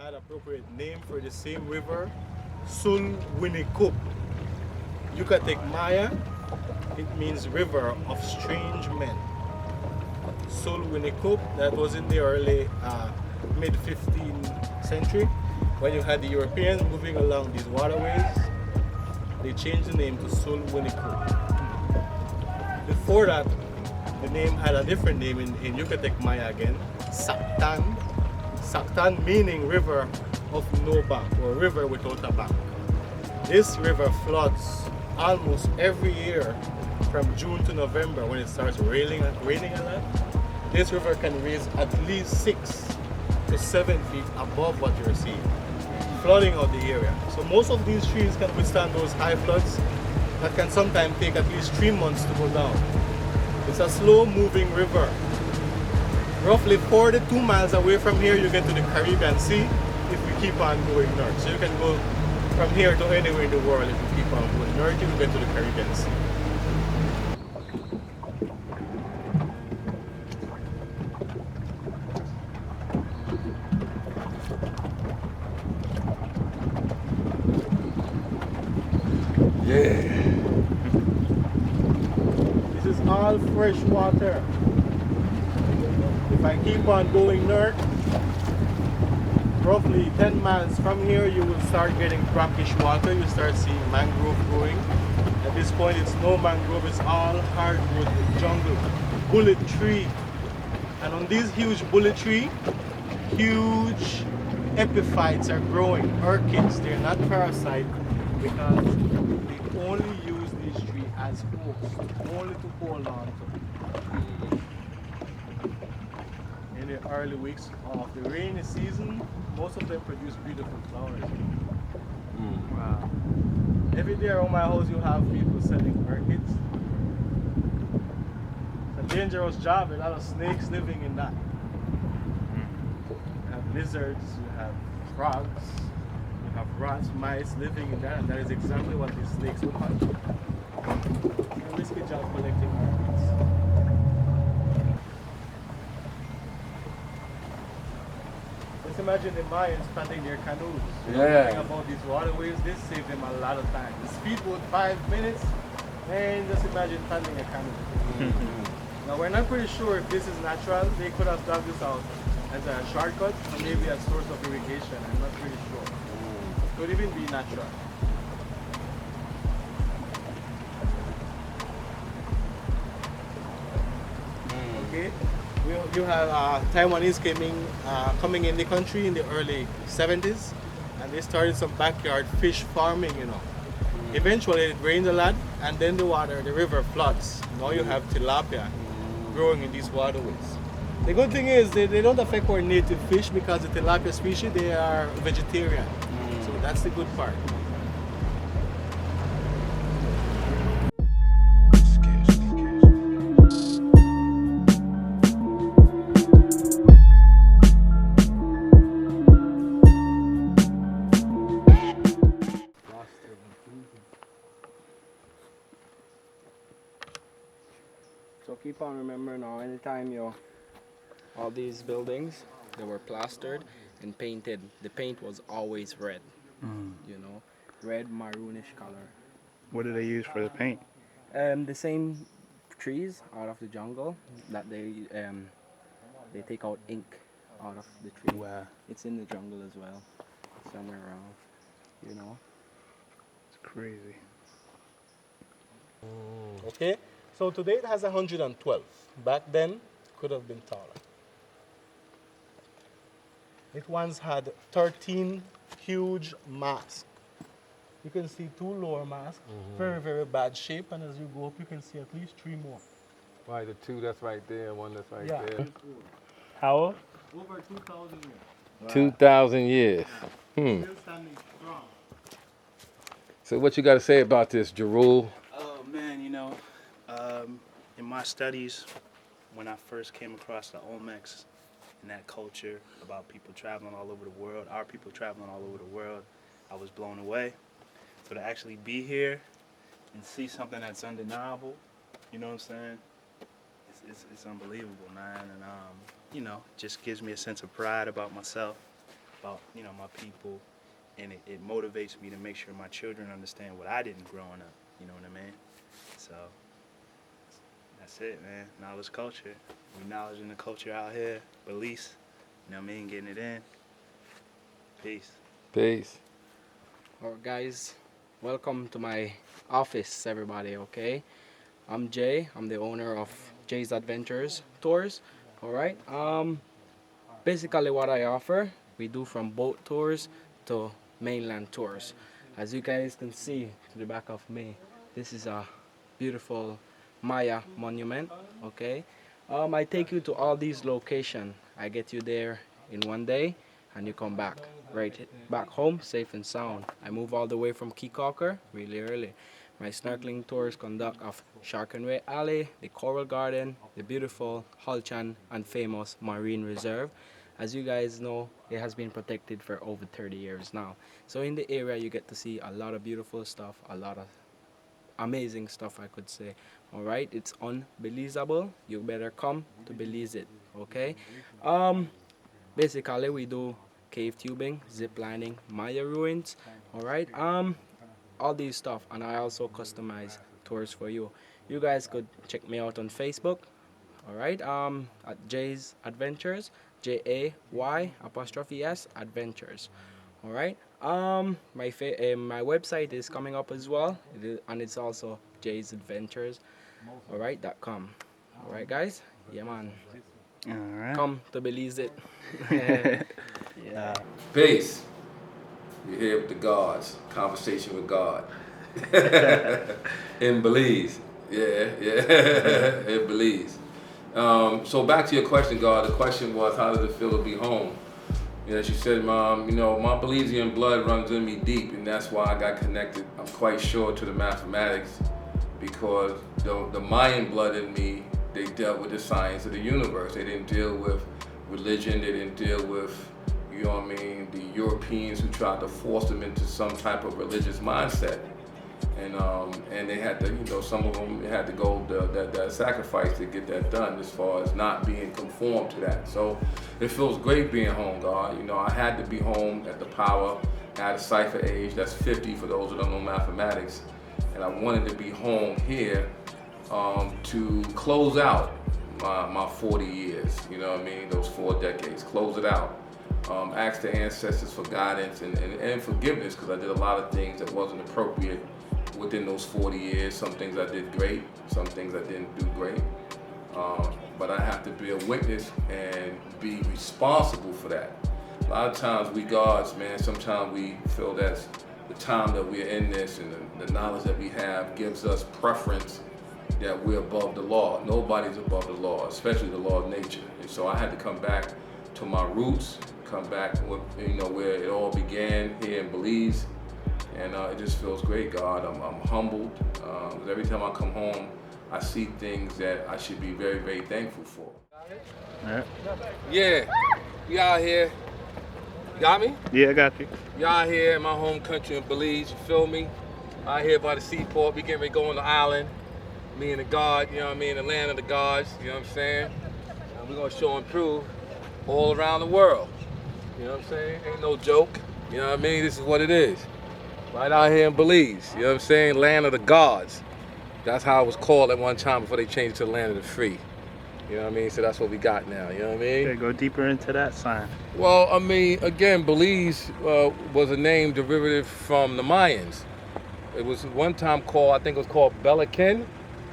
had appropriate name for the same river, Sul Winnikup. Yucatec Maya, it means river of strange men. Sul Winnikup, that was in the early mid 15th century, when you had the Europeans moving along these waterways. They changed the name to Sul Winnikup. Before that, the name had a different name in Yucatec Maya again, Sactan. Sactan meaning river of no bank, or river without a bank. This river floods almost every year from June to November when it starts raining a lot. This river can raise at least 6 to 7 feet above what you're seeing, flooding out the area. So most of these trees can withstand those high floods that can sometimes take at least 3 months to go down. It's a slow moving river. Roughly 42 miles away from here you get to the Caribbean Sea if you keep on going north. So you can go from here to anywhere in the world if you keep on going north, you will get to the Caribbean Sea. Yeah. This is all fresh water. If I keep on going north, roughly 10 miles from here, you will start getting brackish water. You start seeing mangrove growing. At this point, it's no mangrove, it's all hardwood jungle, bullet tree. And on these huge bullet tree, huge epiphytes are growing, orchids. They're not parasites because they only use these trees as hosts, only to hold on to. In the early weeks of the rainy season, most of them produce beautiful flowers. Wow. Every day around my house you have people selling orchids. It's a dangerous job, a lot of snakes living in that. You have lizards, you have frogs, you have rats, mice living in that, and that is exactly what these snakes would hunt. It's a risky job collecting orchids. Just imagine the Mayans planting their canoes. Thinking about these waterways, this saved them a lot of time. The speedboat 5 minutes, and just imagine planting a canoe. Now we're not pretty sure if this is natural. They could have dug this out as a shortcut or maybe a source of irrigation. I'm not pretty sure. It could even be natural. Okay. You have Taiwanese coming in the country in the early 70s, and they started some backyard fish farming, you know. Eventually it rained a lot, and then the river floods. Now you have tilapia growing in these waterways. The good thing is they don't affect our native fish because the tilapia species, they are vegetarian. So that's the good part. So keep on remembering now, anytime all these buildings, they were plastered and painted. The paint was always red, you know, red maroonish color. What do they use for the paint? The same trees out of the jungle that they take out ink out of the tree. Wow. It's in the jungle as well, somewhere around, you know. It's crazy. Okay, so today it has 112. Back then, it could have been taller. It once had 13 huge masks. You can see 2 lower masks, very, very bad shape, and as you go up, you can see at least 3 more. Right, the 2 that's right there, 1 that's right Yeah. there. How old? Over 2,000 years. Wow. 2,000 years. Still standing strong. So what you got to say about this, Jarul? Oh man, in my studies, when I first came across the Olmecs and that culture about people traveling all over the world, our people traveling all over the world, I was blown away. So to actually be here and see something that's undeniable, you know what I'm saying? It's unbelievable, man, and just gives me a sense of pride about myself about, you know, my people, and it motivates me to make sure my children understand what I didn't growing up. You know what I mean? So that's it, man. Knowledge culture. We acknowledging the culture out here. Belize. You know what I mean? Getting it in. Peace. Peace. Well, guys, welcome to my office, everybody, okay? I'm Jay. I'm the owner of Jay's Adventures Tours. All right. Basically, what I offer, we do from boat tours to mainland tours. As you guys can see to the back of me, this is a beautiful Maya monument. Okay. I take you to all these locations. I get you there in one day, and you come back back home safe and sound. I move all the way from Keycocker really early. My snorkeling tours conduct of Shark and Ray Alley, the Coral Garden, the beautiful Holchan and famous Marine Reserve. As you guys know, it has been protected for over 30 years now. So in the area you get to see a lot of beautiful stuff, a lot of amazing stuff, I could say. All right, it's unbelievable. You better come to Belize it. Okay. Basically we do cave tubing, zip lining, Maya Ruins. All right. All these stuff, and I also customize tours for you. You guys could check me out on Facebook. All right. At Jay's Adventures, JAY' Adventures. All right. My website is coming up as well, and it's also Jay's Adventures. All right. .com. All right, guys. Yeah, man. All right. Come to Belize it. Peace. You're here with the gods. Conversation with God. In Belize. Yeah. In Belize. So back to your question, God. The question was, how does it feel to be home? You know, she said, Mom, you know, my Belizean blood runs in me deep, and that's why I got connected, I'm quite sure, to the mathematics, because the Mayan blood in me, they dealt with the science of the universe. They didn't deal with religion. They didn't deal with, you know what I mean, the Europeans who tried to force them into some type of religious mindset. And they had to, you know, some of them had to go that sacrifice to get that done, as far as not being conformed to that. So it feels great being home, God. You know, I had to be home at the power at a cipher age. That's 50 for those who don't know mathematics. And I wanted to be home here to close out my 40 years, you know what I mean, those 4 decades, close it out. Ask the ancestors for guidance and forgiveness, because I did a lot of things that wasn't appropriate within those 40 years. Some things I did great, some things I didn't do great. But I have to be a witness and be responsible for that. A lot of times we gods, man, sometimes we feel that the time that we're in this and the knowledge that we have gives us preference that we're above the law. Nobody's above the law, especially the law of nature. And so I had to come back to my roots, come back with, you know, where it all began here in Belize. And it just feels great, God. I'm humbled. Every time I come home, I see things that I should be very, very thankful for. All right. Yeah, we out here. Got me? Yeah, I got you. You out here in my home country in Belize, you feel me? Out here by the seaport, we getting ready to go on the island. Me and the God, you know what I mean, the land of the gods, you know what I'm saying? And we're gonna show and prove all around the world. You know what I'm saying? Ain't no joke. You know what I mean? This is what it is. Right out here in Belize, you know what I'm saying? Land of the gods. That's how it was called at one time before they changed it to the land of the free. You know what I mean? So that's what we got now, you know what I mean? Okay, go deeper into that sign. Well, I mean, again, Belize was a name derivative from the Mayans. It was one time called, I think it was called Belize,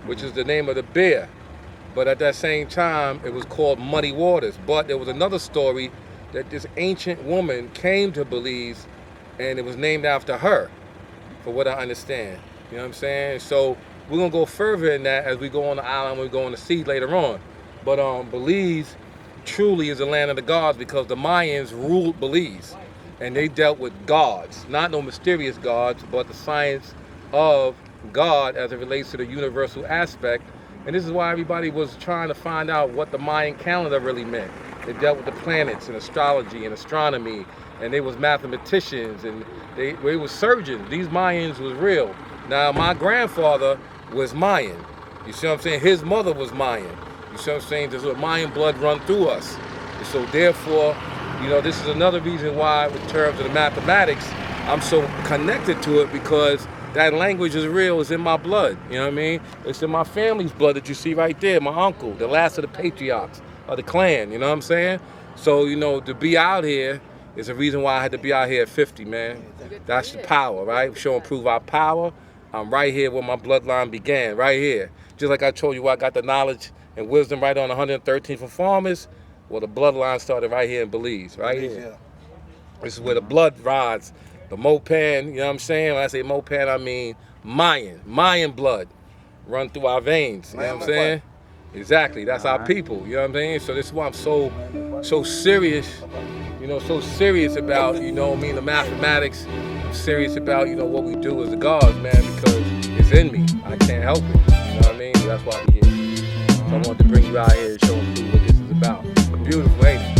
which is the name of the bear. But at that same time, it was called Muddy Waters. But there was another story that this ancient woman came to Belize, and it was named after her, for what I understand. You know what I'm saying? So we're gonna go further in that as we go on the island, we go on the sea later on. But Belize truly is the land of the gods, because the Mayans ruled Belize, and they dealt with gods, not no mysterious gods, but the science of God as it relates to the universal aspect. And this is why everybody was trying to find out what the Mayan calendar really meant. They dealt with the planets and astrology and astronomy, and they was mathematicians, and they was surgeons. These Mayans was real. Now, my grandfather was Mayan. You see what I'm saying? His mother was Mayan. You see what I'm saying? There's a Mayan blood run through us. And so therefore, You know, this is another reason why, in terms of the mathematics, I'm so connected to it, because that language is real. It's in my blood. You know what I mean? It's in my family's blood that you see right there. My uncle, the last of the patriarchs of the clan. You know what I'm saying? So, you know, to be out here is the reason why I had to be out here at 50, man. That's the power, right? Show and prove our power. I'm right here where my bloodline began, right here. Just like I told you, I got the knowledge and wisdom right on 113th for farmers. Well, the bloodline started right here in Belize, right here. This is where the blood rides. The Mopan, you know what I'm saying? When I say Mopan, I mean Mayan blood run through our veins, you know what I'm saying? Exactly, that's our people, you know what I'm saying? So this is why I'm so serious, you know, so serious about, you know, the mathematics. I'm serious about, you know, what we do as the gods, man, because it's in me. I can't help it, you know what I mean? That's why we here. So I wanted to bring you out here and show and prove what this is about. Beautiful, ain't it?